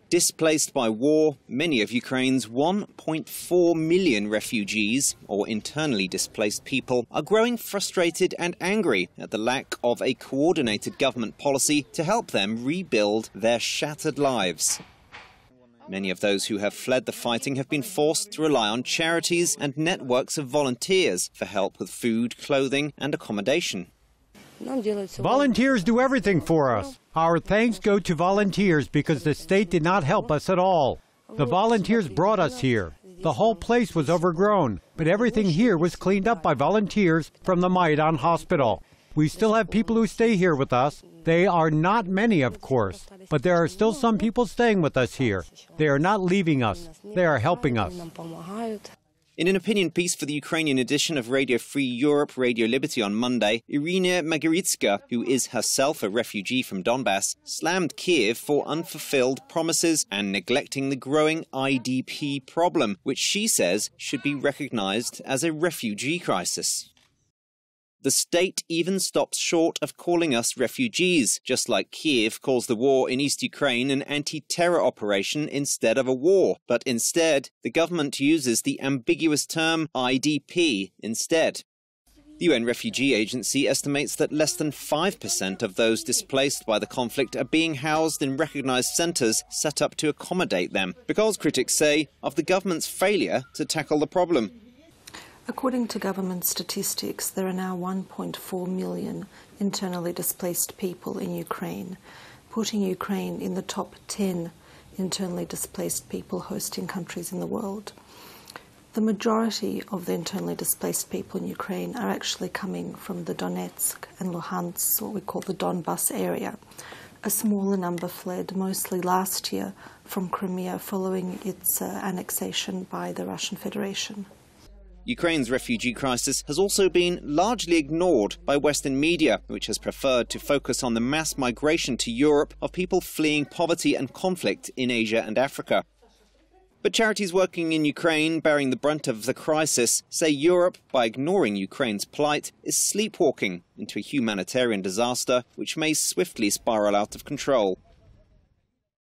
Displaced by war, many of Ukraine's 1.4 million refugees, or internally displaced people, are growing frustrated and angry at the lack of a coordinated government policy to help them rebuild their shattered lives. Many of those who have fled the fighting have been forced to rely on charities and networks of volunteers for help with food, clothing and accommodation. Volunteers do everything for us. Our thanks go to volunteers because the state did not help us at all. The volunteers brought us here. The whole place was overgrown, but everything here was cleaned up by volunteers from the Maidan hospital. We still have people who stay here with us. They are not many, of course, but there are still some people staying with us here. They are not leaving us. They are helping us. In an opinion piece for the Ukrainian edition of Radio Free Europe, Radio Liberty on Monday, Irina Magiritska, who is herself a refugee from Donbass, slammed Kiev for unfulfilled promises and neglecting the growing IDP problem, which she says should be recognized as a refugee crisis. The state even stops short of calling us refugees, just like Kiev calls the war in East Ukraine an anti-terror operation instead of a war. But instead, the government uses the ambiguous term IDP instead. The UN Refugee Agency estimates that less than 5% of those displaced by the conflict are being housed in recognized centers set up to accommodate them, because critics say of the government's failure to tackle the problem. According to government statistics, there are now 1.4 million internally displaced people in Ukraine, putting Ukraine in the top 10 internally displaced people hosting countries in the world. The majority of the internally displaced people in Ukraine are actually coming from the Donetsk and Luhansk, what we call the Donbas area. A smaller number fled, mostly last year, from Crimea following its annexation by the Russian Federation. Ukraine's refugee crisis has also been largely ignored by Western media, which has preferred to focus on the mass migration to Europe of people fleeing poverty and conflict in Asia and Africa. But charities working in Ukraine, bearing the brunt of the crisis, say Europe, by ignoring Ukraine's plight, is sleepwalking into a humanitarian disaster which may swiftly spiral out of control.